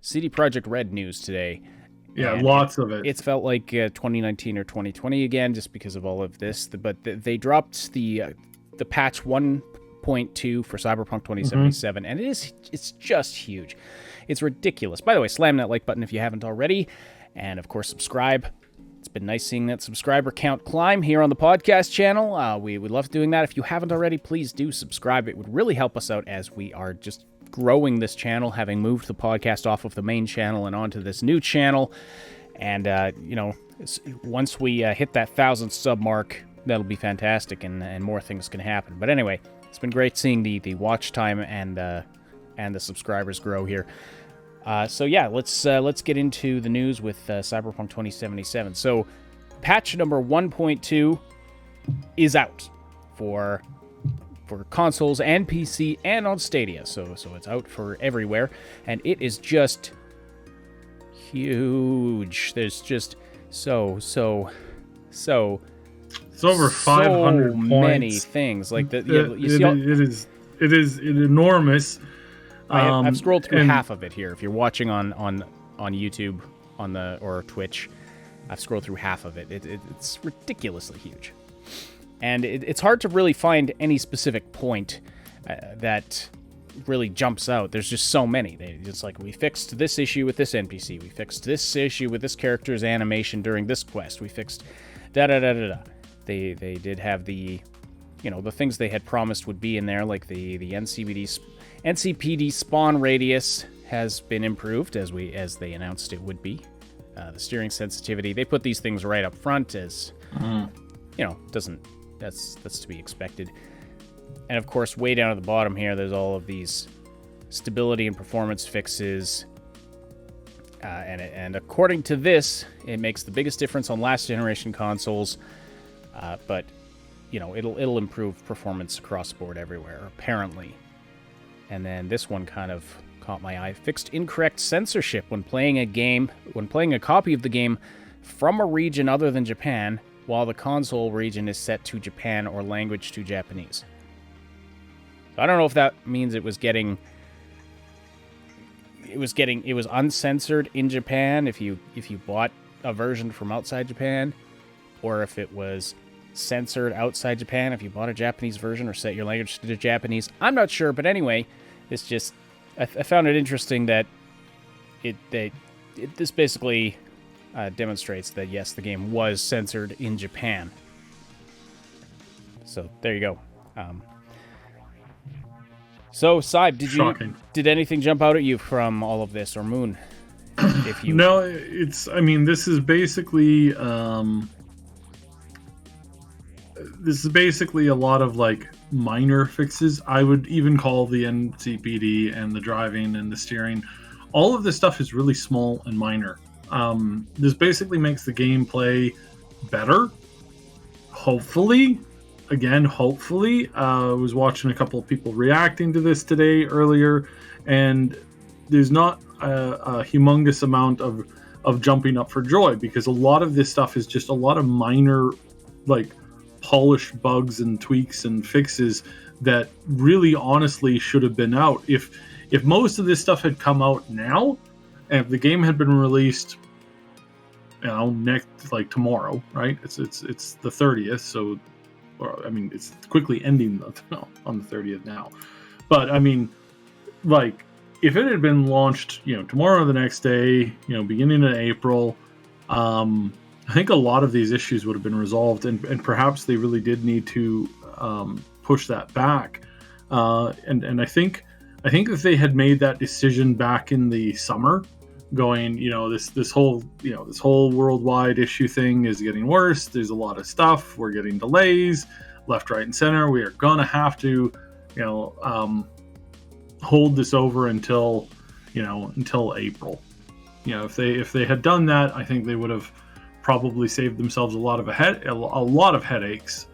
CD Projekt Red news today. Yeah, lots of it. It's felt like 2019 or 2020 again, just because of all of this. But they dropped the patch 1.2 for Cyberpunk 2077, and it's just huge. It's ridiculous. By the way, slam that like button if you haven't already, and of course subscribe. It's been nice seeing that subscriber count climb here on the podcast channel. We would love doing that. If you haven't already, please do subscribe. It would really help us out as we are just growing this channel, having moved the podcast off of the main channel and onto this new channel. And, once we hit that 1,000 sub mark, that'll be fantastic, and more things can happen. But anyway, it's been great seeing the watch time and the subscribers grow here. So yeah, let's get into the news with Cyberpunk 2077. So, patch number 1.2 is out for consoles and PC and on Stadia. So it's out for everywhere, and it is just huge. There's just so it's over 500 points. Many things like that. It is enormous. I've scrolled through half of it here. If you're watching on YouTube or Twitch, I've scrolled through half of it. It's ridiculously huge, and it's hard to really find any specific point that really jumps out. There's just so many. It's like, we fixed this issue with this NPC. We fixed this issue with this character's animation during this quest. We fixed da-da-da-da-da. They did have the things they had promised would be in there, like the NCPD spawn radius has been improved as they announced it would be. The steering sensitivity, they put these things right up front, as that's to be expected. And of course, way down at the bottom here, there's all of these stability and performance fixes. And according to this, it makes the biggest difference on last generation consoles. But it'll improve performance across the board everywhere, apparently. And then this one kind of caught my eye. Fixed incorrect censorship when playing a copy of the game from a region other than Japan, while the console region is set to Japan or language to Japanese. So I don't know if that means it was uncensored in Japan if you bought a version from outside Japan, or if it was censored outside Japan if you bought a Japanese version or set your language to Japanese. I'm not sure, but anyway, it's just I found it interesting that this basically demonstrates that yes, the game was censored in Japan. So there you go. So Cyb, did anything jump out at you from all of this, or Moon? No, this is basically a lot of like minor fixes. I would even call the NCPD and the driving and the steering. All of this stuff is really small and minor. This basically makes the gameplay better. Hopefully. I was watching a couple of people reacting to this earlier, and there's not a humongous amount of jumping up for joy, because a lot of this stuff is just a lot of minor, like, polished bugs and tweaks and fixes that really honestly should have been out. If most of this stuff had come out now, and if the game had been released, next, like, tomorrow, right? It's the 30th, so it's quickly ending on the 30th now. But if it had been launched, tomorrow or the next day, beginning of April, I think a lot of these issues would have been resolved, and perhaps they really did need to push that back. And I think if they had made that decision back in the summer, going, this whole worldwide issue thing is getting worse. There's a lot of stuff. We're getting delays left, right, and center. We are gonna have to, hold this over until April. If they had done that, I think they would have probably saved themselves a lot of headaches.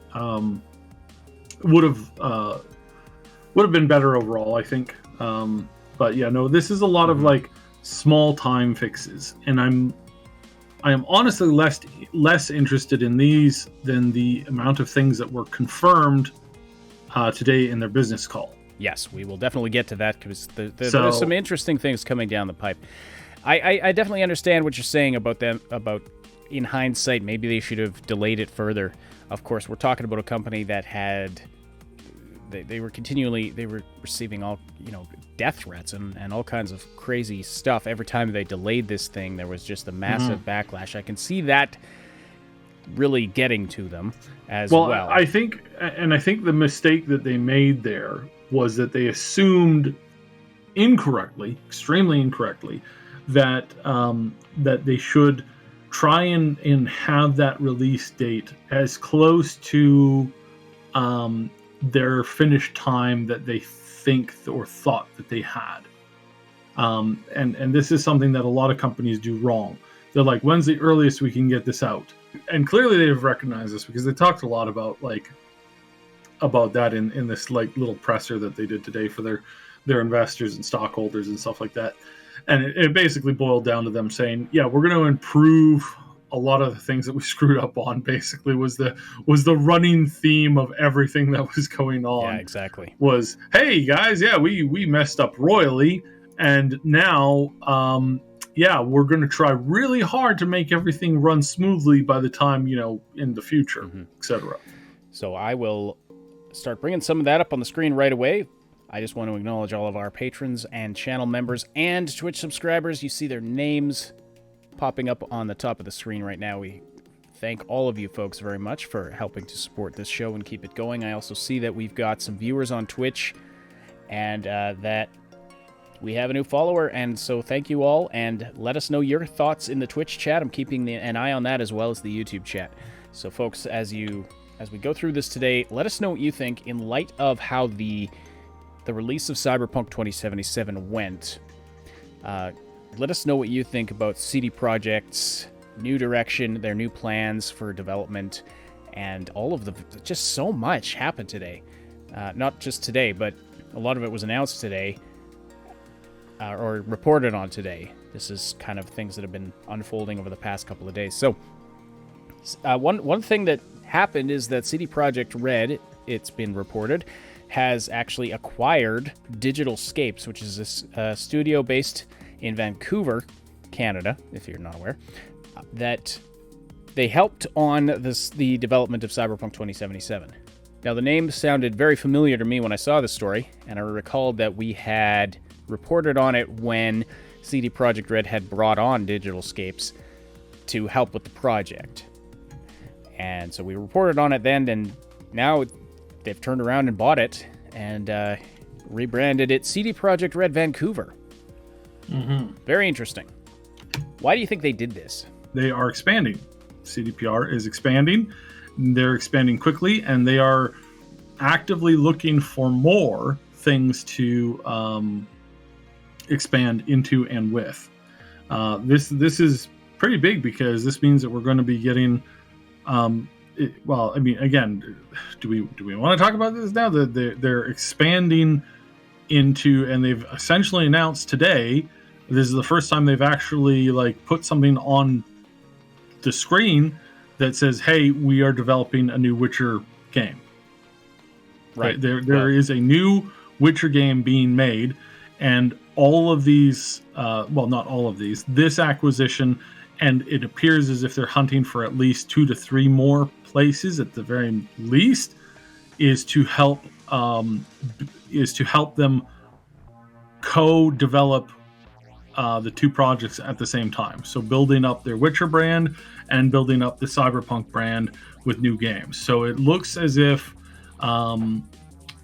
Would have been better overall, I think. But yeah, no, this is a lot of like small time fixes, and I am honestly less interested in these than the amount of things that were confirmed today in their business call. Yes, we will definitely get to that because there's some interesting things coming down the pipe. I definitely understand what you're saying about them, about in hindsight, maybe they should have delayed it further. Of course, we're talking about a company that had, they were receiving all, death threats and all kinds of crazy stuff. Every time they delayed this thing, there was just a massive backlash. I can see that really getting to them as well. Well, I think the mistake that they made there was that they assumed incorrectly, extremely incorrectly, that that they should try and have that release date as close to their finished time that they think or thought that they had. And this is something that a lot of companies do wrong. They're like, when's the earliest we can get this out? And clearly they've recognized this because they talked a lot about that in this little presser that they did today for their investors and stockholders and stuff like that. And it basically boiled down to them saying, yeah, we're going to improve a lot of the things that we screwed up on. Basically was the running theme of everything that was going on. Yeah, exactly. Was, hey guys, yeah, we messed up royally, and now we're going to try really hard to make everything run smoothly by the time, in the future, etc. So I will start bringing some of that up on the screen right away. I just want to acknowledge all of our patrons and channel members and Twitch subscribers. You see their names popping up on the top of the screen right now. We thank all of you folks very much for helping to support this show and keep it going. I also see that we've got some viewers on Twitch and that we have a new follower, and so thank you all, and let us know your thoughts in the Twitch chat. I'm keeping an eye on that as well as the YouTube chat. So folks, as we go through this today, let us know what you think in light of how the release of Cyberpunk 2077 went. Let us know what you think about CD Projekt's new direction, their new plans for development, and all of just so much happened today. Not just today, but a lot of it was announced today, or reported on today. This is kind of things that have been unfolding over the past couple of days. So, one thing that happened is that CD Projekt Red, it's been reported, has actually acquired Digital Scapes, which is a studio based in Vancouver, Canada, if you're not aware, that they helped on the development of Cyberpunk 2077. Now, the name sounded very familiar to me when I saw the story, and I recalled that we had reported on it when CD Projekt Red had brought on Digital Scapes to help with the project. And so we reported on it then, and now they've turned around and bought it and rebranded it CD Projekt Red Vancouver. Very interesting. Why do you think they did this? They are expanding. CDPR is expanding. They're expanding quickly, and they are actively looking for more things to expand into and with. This is pretty big because this means that we're going to be getting. Again, do we want to talk about this now? They're expanding into, and they've essentially announced today. This is the first time they've actually put something on the screen that says, "Hey, we are developing a new Witcher game." Right. There is a new Witcher game being made, and all of these, not all of these, this acquisition, and it appears as if they're hunting for at least 2 to 3 more places at the very least, is to help them co-develop the two projects at the same time. So building up their Witcher brand and building up the Cyberpunk brand with new games. So it looks as if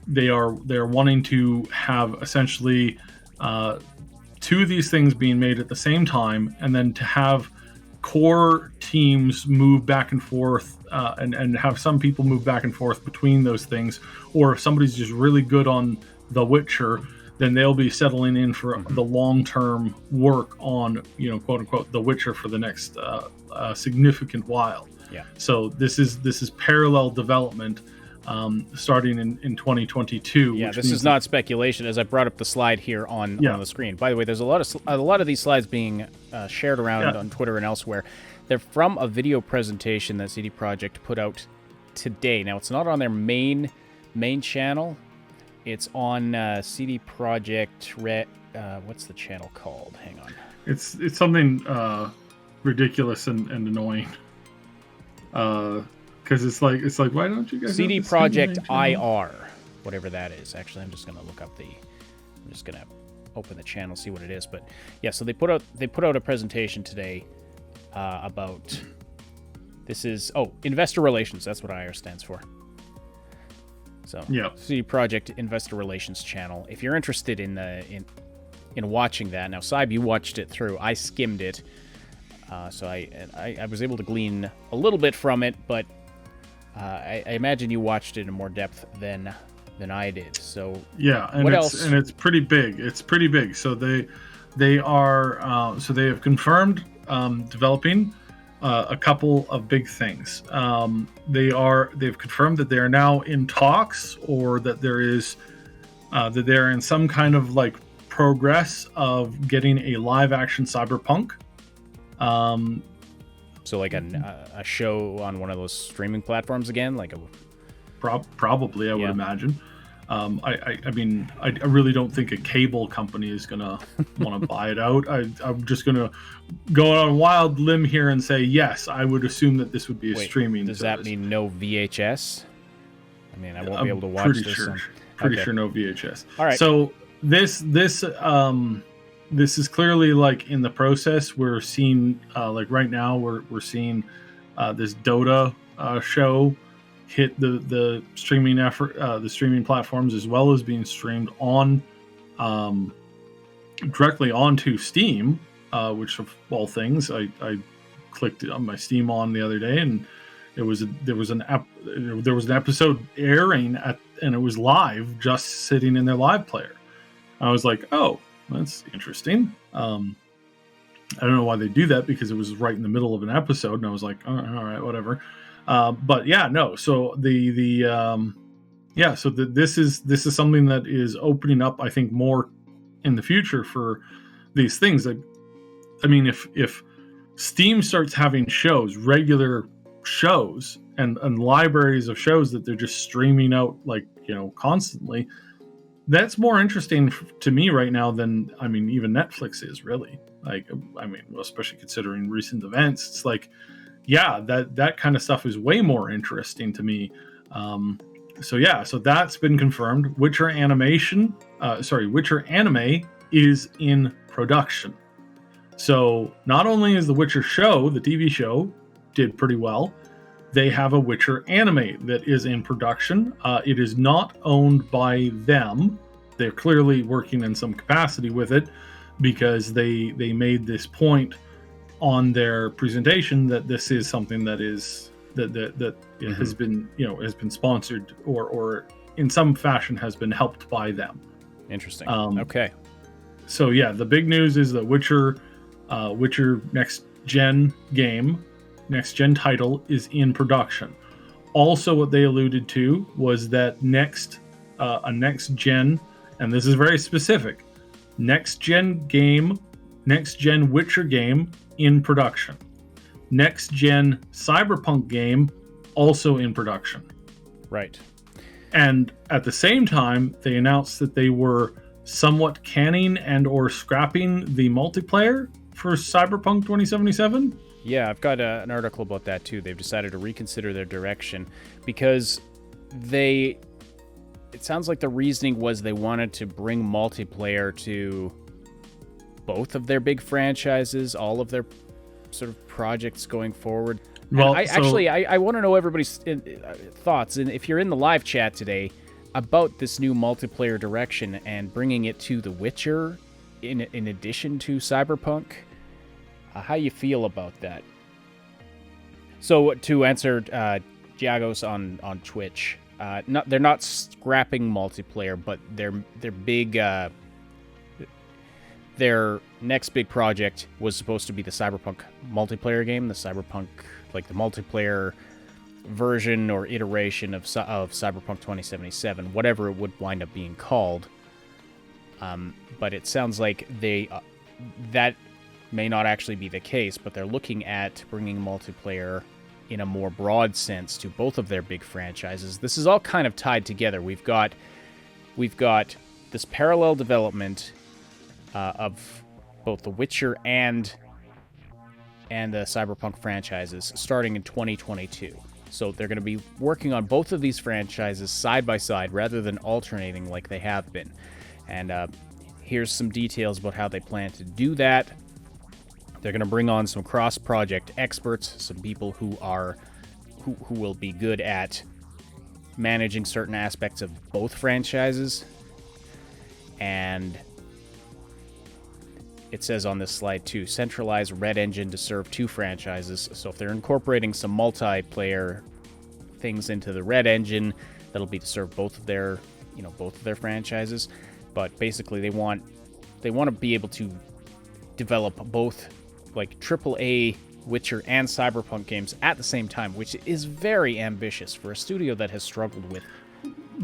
they're wanting to have essentially 2 of these things being made at the same time, and then to have core teams move back and forth and have some people move back and forth between those things. Or if somebody's just really good on The Witcher, then they'll be settling in for the long-term work on, quote unquote, The Witcher for the next significant while. Yeah. So this is parallel development starting in 2022. Yeah, this is not speculation, as I brought up the slide here on the screen. By the way, there's a lot of these slides being shared around on Twitter and elsewhere. They're from a video presentation that CD Projekt put out today. Now, it's not on their main channel. It's on CD Projekt Red. What's the channel called? Hang on. It's something ridiculous and annoying. Because it's like why don't you guys CD have the Projekt streaming channel? IR, whatever that is. Actually, I'm just gonna look up I'm just gonna open the channel, see what it is. But yeah, so they put out a presentation today about this is investor relations. That's what IR stands for. So yeah, CD Projekt Investor Relations channel. If you're interested in watching that, now Cyb, you watched it through. I skimmed it, so I was able to glean a little bit from it, but I imagine you watched it in more depth than I did. So yeah, and what it's else? and it's pretty big. It's pretty big. So they have confirmed developing a couple of big things. They've confirmed that they are now in talks, or that that they're in some kind of like progress of getting a live action Cyberpunk. So like a show on one of those streaming platforms again, like a probably I would imagine. I mean, I really don't think a cable company is gonna want to buy it out. I'm just gonna go on a wild limb here and say yes. I would assume that this would be a streaming. Does service. that mean no VHS? I mean, I won't be able to watch pretty this. Sure, pretty sure no VHS. All right. So this is clearly like in the process. We're seeing like right now we're seeing this Dota show hit the streaming the streaming platforms, as well as being streamed on directly onto Steam, which of all things I clicked on my Steam on the other day, and there was an episode airing and it was live, just sitting in their live player. I was like, oh, that's interesting. I don't know why they do that, because it was right in the middle of an episode, and I was like, all right, whatever. But yeah, no. So this is something that is opening up, I think, more in the future for these things. Like, I mean, if Steam starts having shows, regular shows, and libraries of shows that they're just streaming out, like, constantly, that's more interesting to me right now than, I mean, even Netflix is, really. Like, I mean, especially considering recent events, it's like, yeah, that kind of stuff is way more interesting to me. So that's been confirmed. Witcher anime is in production. So not only is the Witcher show, the TV show, did pretty well, they have a Witcher anime that is in production. It is not owned by them. They're clearly working in some capacity with it, because they made this point on their presentation that this is something that is that has been sponsored or in some fashion has been helped by them. Interesting. Okay. So yeah, the big news is that Witcher next gen title is in production. Also, what they alluded to was that a next gen, and this is very specific, next gen Witcher game in production. Next gen Cyberpunk game also in production. Right. And at the same time, they announced that they were somewhat canning and or scrapping the multiplayer for Cyberpunk 2077. Yeah, I've got an article about that too. They've decided to reconsider their direction because it sounds like the reasoning was they wanted to bring multiplayer to both of their big franchises, all of their sort of projects going forward. Well, I want to know everybody's thoughts, and if you're in the live chat today, about this new multiplayer direction and bringing it to The Witcher in addition to Cyberpunk. How you feel about that? So to answer Giagos on Twitch, they're not scrapping multiplayer, but their big their next big project was supposed to be the Cyberpunk multiplayer game, the Cyberpunk, like the multiplayer version or iteration of Cyberpunk 2077, whatever it would wind up being called. But it sounds like that may not actually be the case, but they're looking at bringing multiplayer in a more broad sense to both of their big franchises. This is all kind of tied together. We've got we've got this parallel development of both The Witcher and the Cyberpunk franchises starting in 2022. So they're going to be working on both of these franchises side by side rather than alternating like they have been. And here's some details about how they plan to do that. They're going to bring on some cross-project experts, some people who will be good at managing certain aspects of both franchises. And it says on this slide too, centralize Red Engine to serve two franchises. So if they're incorporating some multiplayer things into the Red Engine, that'll be to serve both of their franchises. But basically they want to be able to develop both like AAA Witcher and Cyberpunk games at the same time, which is very ambitious for a studio that has struggled with.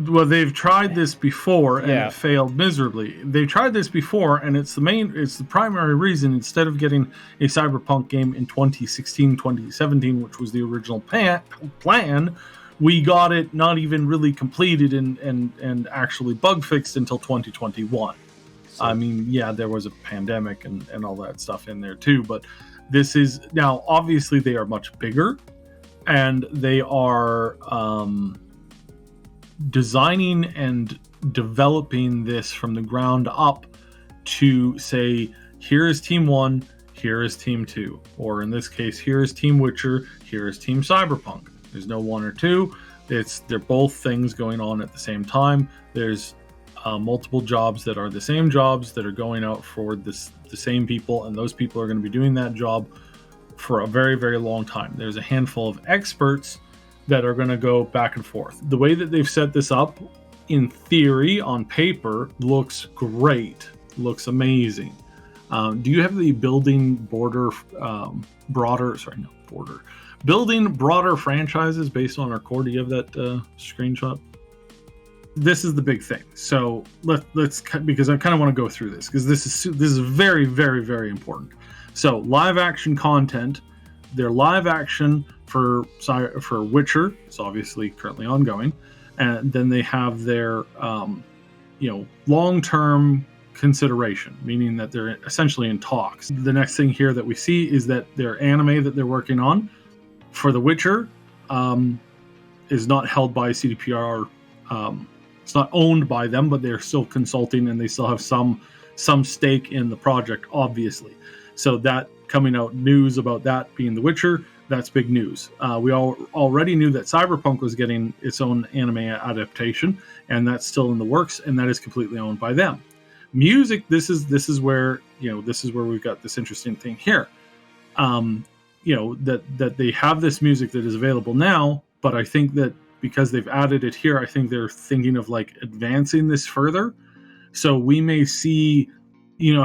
Well, they've tried this before and it failed miserably. They've tried this before, and it's the primary reason. Instead of getting a Cyberpunk game in 2016, 2017, which was the original plan, we got it not even really completed and actually bug fixed until 2021. So, I mean, yeah, there was a pandemic and all that stuff in there too, but this is now obviously they are much bigger, and they are designing and developing this from the ground up to say, here is Team 1, here is Team 2, or in this case, here is Team Witcher, here is Team Cyberpunk. There's no 1 or 2. They're both things going on at the same time. There's multiple jobs that are the same jobs that are going out for the same people, and those people are going to be doing that job for a very, very long time. There's a handful of experts that are going to go back and forth. The way that they've set this up, in theory, on paper, looks great, looks amazing. Do you have the building broader franchises based on our core? Do you have that screenshot? This is the big thing. So let's because I kind of want to go through this because this is very, very, very important. So live action content, their live action for Witcher is obviously currently ongoing, and then they have their long-term consideration, meaning that they're essentially in talks. The next thing here that we see is that their anime that they're working on for The Witcher is not held by CDPR. It's not owned by them, but they're still consulting, and they still have some stake in the project, obviously. So that coming out news about that being The Witcher, that's big news. We already knew that Cyberpunk was getting its own anime adaptation, and that's still in the works, and that is completely owned by them. Music, this is where we've got this interesting thing here. That they have this music that is available now, but I think that because they've added it here, I think they're thinking of like advancing this further. So we may see,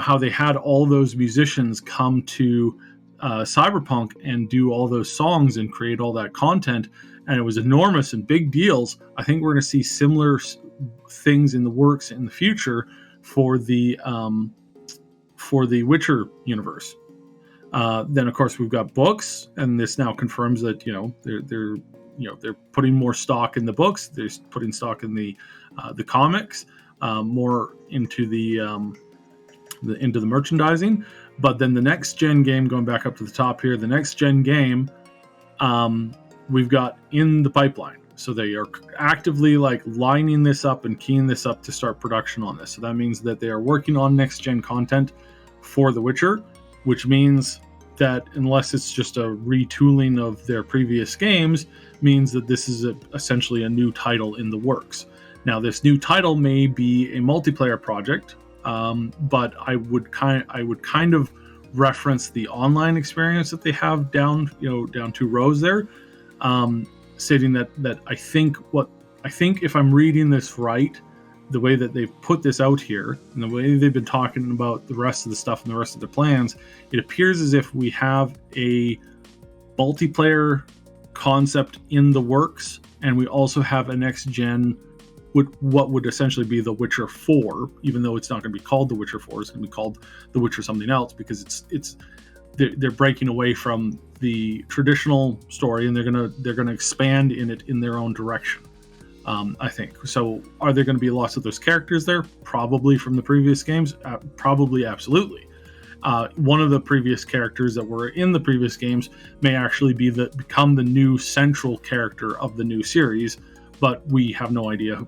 how they had all those musicians come to Cyberpunk and do all those songs and create all that content, and it was enormous and big deals. I think we're going to see similar things in the works in the future for the Witcher universe. Then of course we've got books, and this now confirms that they're putting more stock in the books. They're putting stock in the comics, more into the merchandising. But then the next gen game, going back up to the top here, the next gen game we've got in the pipeline. So they are actively like lining this up and keying this up to start production on this. So that means that they are working on next gen content for The Witcher, which means that unless it's just a retooling of their previous games, means that this is essentially a new title in the works. Now, this new title may be a multiplayer project, but I would kind of reference the online experience that they have down 2 rows there, stating that I think if I'm reading this right, the way that they've put this out here and the way they've been talking about the rest of the stuff and the rest of the plans, it appears as if we have a multiplayer concept in the works, and we also have a next gen, what would essentially be The Witcher 4, even though it's not going to be called The Witcher 4, it's going to be called The Witcher something else, because they're breaking away from the traditional story, and they're gonna expand in it in their own direction. I think. So are there going to be lots of those characters there? Probably from the previous games. Probably, absolutely. One of the previous characters that were in the previous games may actually become the new central character of the new series, but we have no idea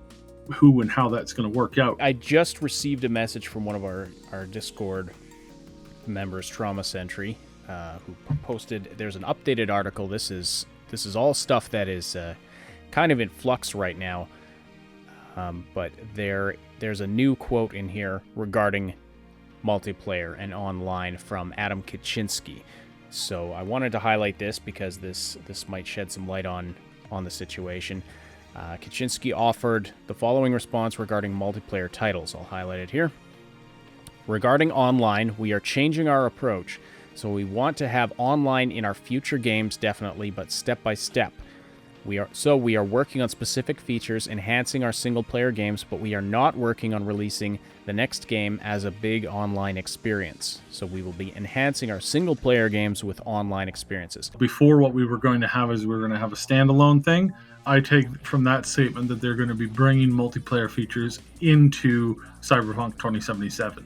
who and how that's going to work out. I just received a message from one of our Discord members, Trauma Sentry, who posted. There's an updated article. This is all stuff that is kind of in flux right now, but there's a new quote in here regarding multiplayer and online from Adam Kaczynski. So I wanted to highlight this because this might shed some light on the situation. Kaczynski offered the following response regarding multiplayer titles. I'll highlight it here. Regarding online, we are changing our approach. So we want to have online in our future games, definitely, but step by step. We are working on specific features, enhancing our single-player games, but we are not working on releasing the next game as a big online experience. So we will be enhancing our single-player games with online experiences. Before, what we were going to have is we were going to have a standalone thing. I take from that statement that they're going to be bringing multiplayer features into Cyberpunk 2077.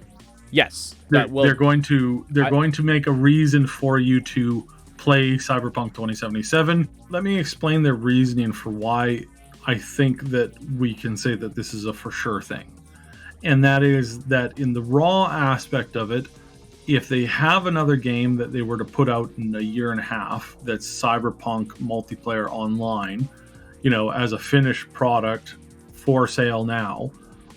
Yes, they're going to make a reason for you to play Cyberpunk 2077. Let me explain their reasoning for why I think that we can say that this is a for sure thing. And that is that in the raw aspect of it, if they have another game that they were to put out in a year and a half that's Cyberpunk multiplayer online, as a finished product for sale now,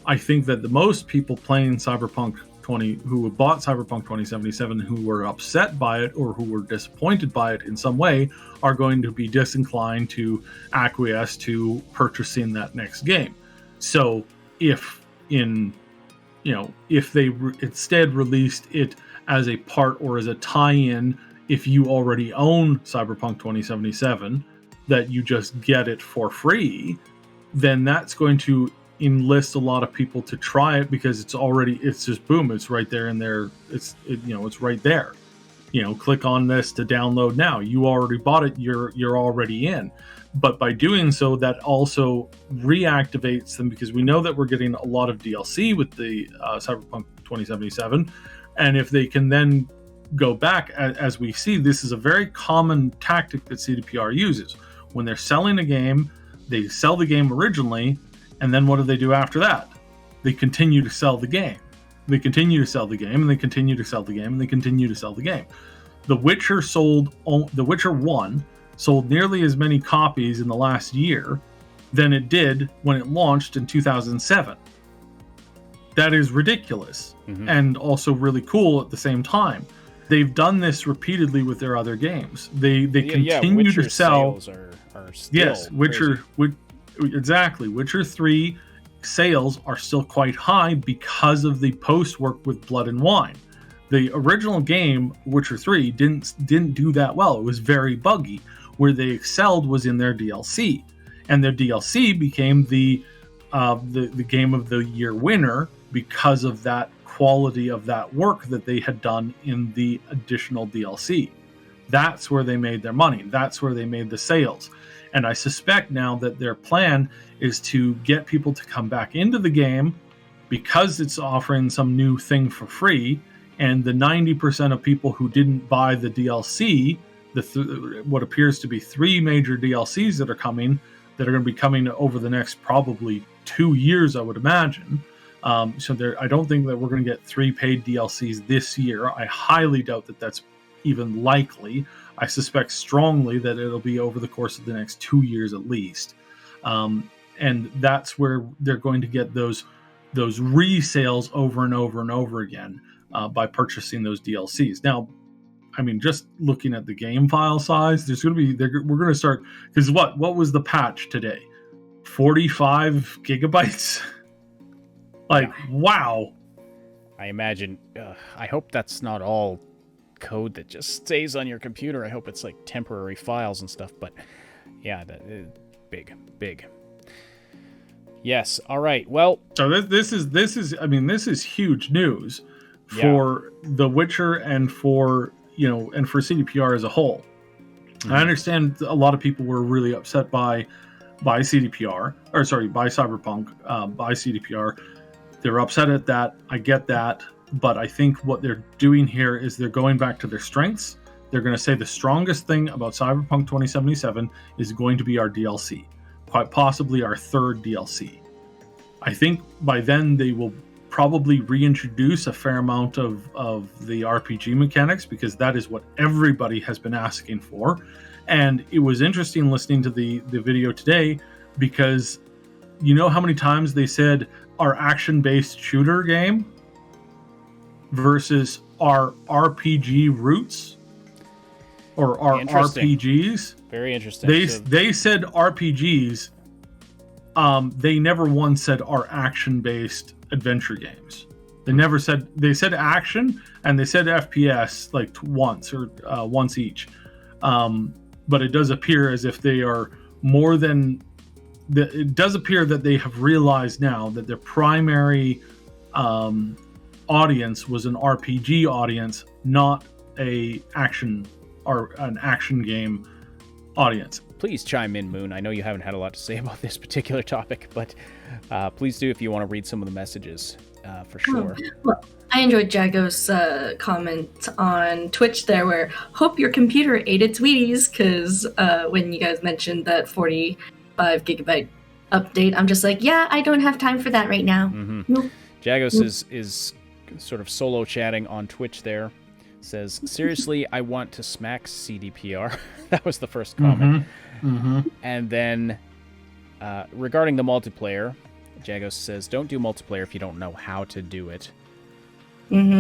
I think that the most people playing Cyberpunk who bought Cyberpunk 2077 who were upset by it or who were disappointed by it in some way are going to be disinclined to acquiesce to purchasing that next game. So if they instead released it as a part or as a tie-in, if you already own Cyberpunk 2077, that you just get it for free, then that's going to enlist a lot of people to try it because it's just boom, it's right there in there. It's right there. Click on this to download now. You already bought it. You're already in. But by doing so, that also reactivates them because we know that we're getting a lot of DLC with the Cyberpunk 2077, and if they can then go back, as we see, this is a very common tactic that CDPR uses when they're selling a game. They sell the game originally. And then what do they do after that? They continue to sell the game. They continue to sell the game, and they continue to sell the game, and they continue to sell the game. The Witcher 1 sold nearly as many copies in the last year than it did when it launched in 2007. That is ridiculous, and also really cool at the same time. They've done this repeatedly with their other games. They continue to sell. Sales are still yes, Witcher. Exactly. Witcher 3 sales are still quite high because of the post work with Blood and Wine. The original game, Witcher 3, didn't do that well. It was very buggy. Where they excelled was in their DLC, and their DLC became the game of the year winner because of that quality of that work that they had done in the additional DLC. That's where they made their money. That's where they made the sales. And I suspect now that their plan is to get people to come back into the game because it's offering some new thing for free. And the 90% of people who didn't buy the DLC, what appears to be 3 major DLCs that are going to be coming over the next probably 2 years, I would imagine. I don't think that we're going to get 3 paid DLCs this year. I highly doubt that that's even likely. I suspect strongly that it'll be over the course of the next 2 years at least. And that's where they're going to get those resales over and over and over again by purchasing those DLCs. Now, I mean, just looking at the game file size, we're going to start, because what was the patch today? 45 gigabytes? Wow. I imagine, I hope that's not all code that just stays on your computer. I hope it's like temporary files and stuff, but yeah, that is big. Yes. All right. Well, so this is huge news for The Witcher and for CDPR as a whole. I understand a lot of people were really upset by by CDPR, or sorry, by Cyberpunk, by CDPR. They're upset at that. I get that. But I think what they're doing here is they're going back to their strengths. They're going to say the strongest thing about Cyberpunk 2077 is going to be our DLC, quite possibly our third DLC. I think by then they will probably reintroduce a fair amount of the RPG mechanics, because that is what everybody has been asking for. And it was interesting listening to the video today, because you know how many times they said our action-based shooter game versus our RPG roots, or our RPGs. Very interesting. They said RPGs. They never once said our action-based adventure games. They never said. They said action, and they said FPS like once or once each. But it does appear as if they are more than. It does appear that they have realized now that their primary audience was an RPG audience, not a action or an action game audience. Please chime in, Moon. I know you haven't had a lot to say about this particular topic, but please do if you want to read some of the messages, for sure. Well, I enjoyed Jago's comment on Twitch there, where hope your computer ate its Wheaties, because when you guys mentioned that 45 gigabyte update, I'm just like, yeah, I don't have time for that right now. Mm-hmm. Nope. Jagos is sort of solo chatting on Twitch there. Says, seriously, I want to smack CDPR. That was the first comment. And then regarding the multiplayer, Jagos says, don't do multiplayer if you don't know how to do it.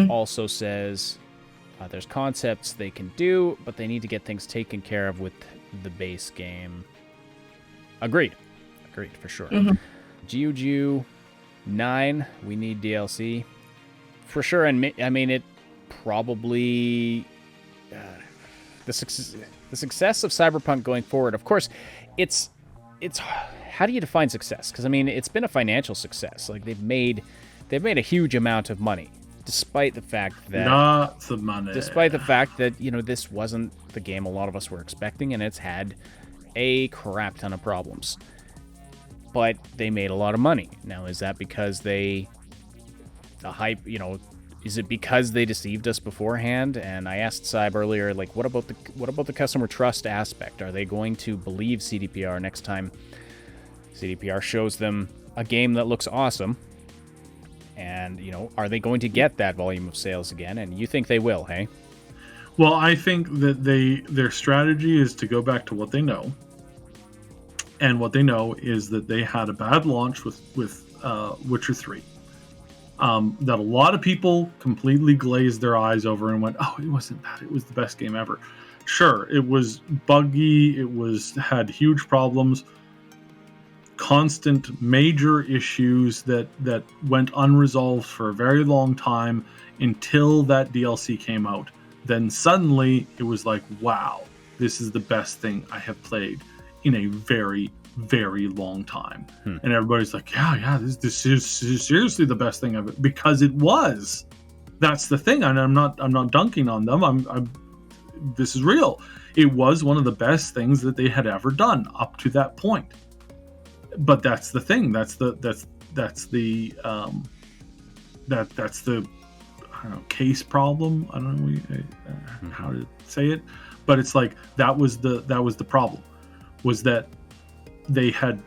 Also says, there's concepts they can do, but they need to get things taken care of with the base game. Agreed, for sure. Jiu 9, we need DLC. For sure, and I mean, it probably... the success of Cyberpunk going forward, of course, it's how do you define success? Because I mean, it's been a financial success. Like they've made a huge amount of money, despite the fact that lots of money. Despite the fact that this wasn't the game a lot of us were expecting, and it's had a crap ton of problems. But they made a lot of money. Now, is that because the hype? Is it because they deceived us beforehand? And I asked Cyb earlier, like, what about the customer trust aspect? Are they going to believe CDPR next time CDPR shows them a game that looks awesome? And, are they going to get that volume of sales again? And you think they will, hey? Well, I think that their strategy is to go back to what they know. And what they know is that they had a bad launch with Witcher 3. That a lot of people completely glazed their eyes over and went, oh, it wasn't bad. It was the best game ever. Sure, it was buggy. It had huge problems, constant major issues that went unresolved for a very long time until that DLC came out. Then suddenly it was like, wow, this is the best thing I have played in a very, very long time. And everybody's like, yeah, this is seriously the best thing ever, because it was. That's the thing, and I'm not dunking on them. This is real. It was one of the best things that they had ever done up to that point. But that's the thing. That's the I don't know, case problem. I don't know how to say it, but it's like that was the problem. Was that they had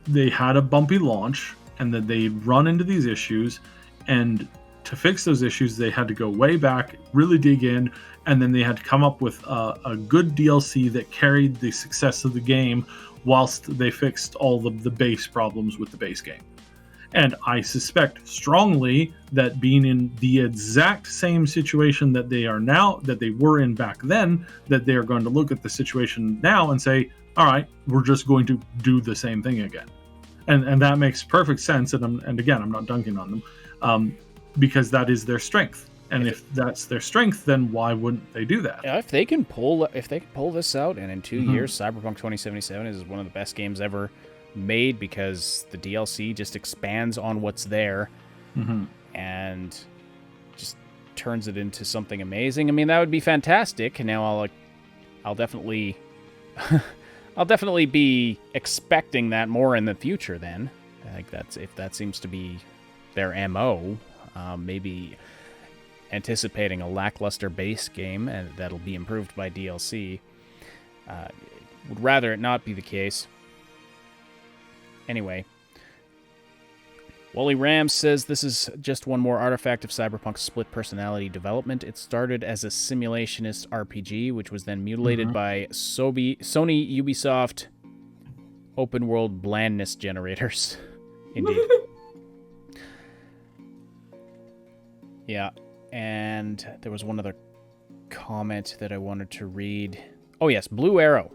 a bumpy launch, and that they'd run into these issues, and to fix those issues they had to go way back, really dig in, and then they had to come up with a good DLC that carried the success of the game whilst they fixed all the base problems with the base game. And I suspect strongly that being in the exact same situation that they are now, that they were in back then, that they are going to look at the situation now and say, all right, we're just going to do the same thing again. And that makes perfect sense. And again, I'm not dunking on them, because that is their strength. And if that's their strength, then why wouldn't they do that? Yeah, if they can pull this out, and in 2 years, Cyberpunk 2077 is one of the best games ever made, because the DLC just expands on what's there and just turns it into something amazing. I mean, that would be fantastic. Now I'll definitely I'll definitely be expecting that more in the future then. I think if that seems to be their MO, maybe anticipating a lackluster base game and that'll be improved by DLC. Would rather it not be the case. Anyway, Wally Rams says this is just one more artifact of Cyberpunk's split personality development. It started as a simulationist RPG, which was then mutilated by Sony Ubisoft open world blandness generators. Indeed. Yeah, and there was one other comment that I wanted to read. Oh yes, Blue Arrow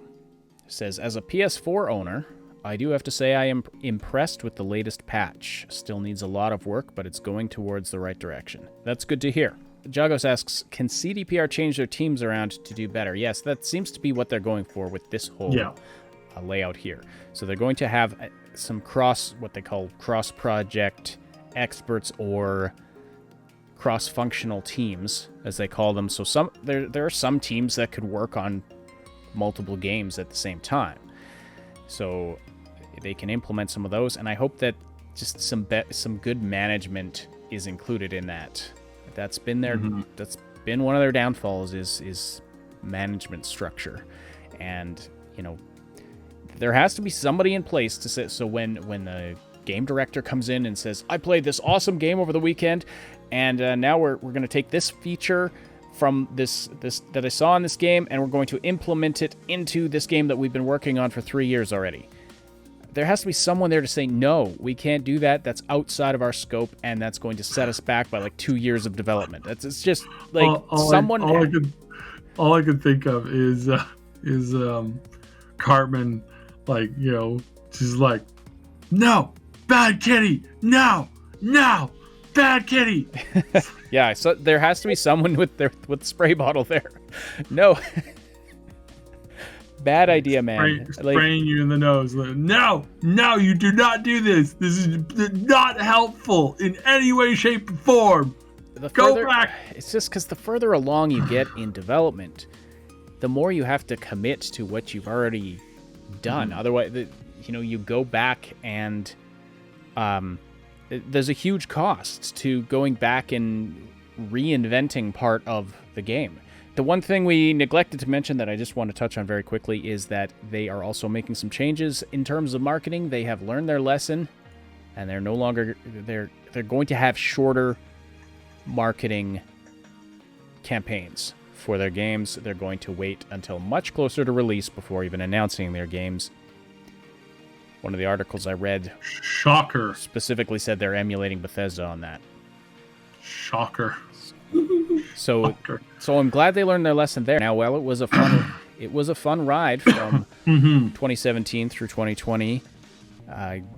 says, as a PS4 owner, I do have to say I am impressed with the latest patch. Still needs a lot of work, but it's going towards the right direction. That's good to hear. Jagos asks, can CDPR change their teams around to do better? Yes, that seems to be what they're going for with this whole layout here. So they're going to have some what they call cross-project experts or cross-functional teams, as they call them. So there are some teams that could work on multiple games at the same time. So they can implement some of those, and I hope that just some good management is included in that. That's been that's been one of their downfalls is management structure. And, there has to be somebody in place to say, so when the game director comes in and says, I played this awesome game over the weekend, and now we're going to take this feature from this that I saw in this game, and we're going to implement it into this game that we've been working on for 3 years already. There has to be someone there to say, no, we can't do that. That's outside of our scope, and that's going to set us back by 2 years of development. It's just someone. All I could think of is Cartman, she's like, no, bad kitty, no, bad kitty. Yeah, so there has to be someone with the spray bottle there. No. Bad idea, man. Spraying you in the nose. No, you do not do this. This is not helpful in any way, shape, or form. Go back. It's just because the further along you get in development, the more you have to commit to what you've already done. Otherwise, you go back and there's a huge cost to going back and reinventing part of the game. The one thing we neglected to mention that I just want to touch on very quickly is that they are also making some changes in terms of marketing. They have learned their lesson, and they're no longer they're going to have shorter marketing campaigns for their games. They're going to wait until much closer to release before even announcing their games. One of the articles I read, shocker, specifically said they're emulating Bethesda on that. Shocker. So I'm glad they learned their lesson there. Now, it was a fun ride from 2017 through 2020,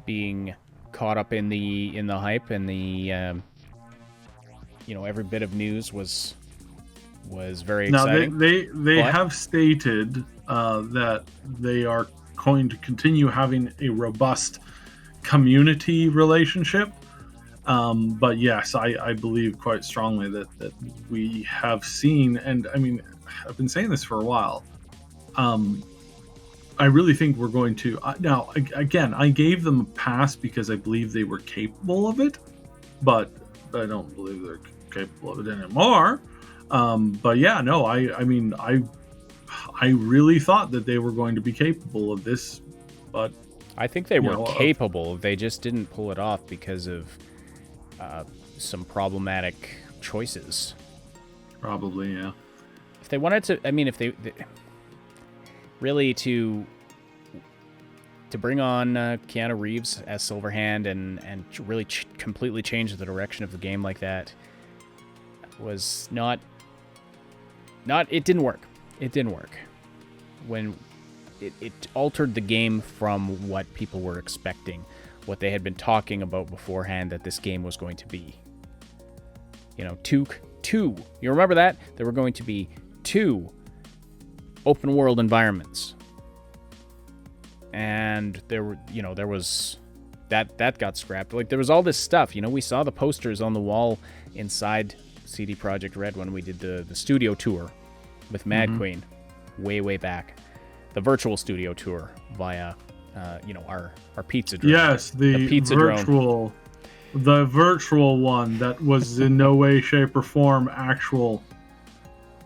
being caught up in the hype and the every bit of news was very exciting. Now they have stated that they are going to continue having a robust community relationship. But yes, I believe quite strongly that we have seen, and I mean, I've been saying this for a while. I really think we're going to now. Again, I gave them a pass because I believe they were capable of it, but I don't believe they're capable of it anymore. But yeah, no, I mean, I really thought that they were going to be capable of this, but I think they were capable. They just didn't pull it off because of some problematic choices. Probably, yeah. If they wanted to, I mean, if they really to bring on Keanu Reeves as Silverhand and really completely change the direction of the game like that was not. It didn't work. It didn't work. When it altered the game from what people were expecting, what they had been talking about beforehand that this game was going to be. Two. You remember that? There were going to be 2 open world environments. And there was that got scrapped. There was all this stuff. We saw the posters on the wall inside CD Projekt Red when we did the studio tour with Mad Queen way back. virtual studio tour via our pizza drone. Yes, the pizza virtual drone. the virtual one that was in no way, shape, or form actual.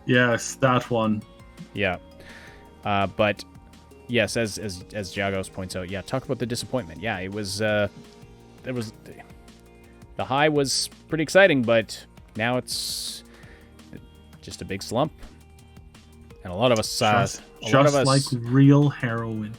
Yes, that one. Yeah. But yes, as Jagos points out, yeah, talk about the disappointment. Yeah, it was the high was pretty exciting, but now it's just a big slump. And a lot of us Just like real heroin.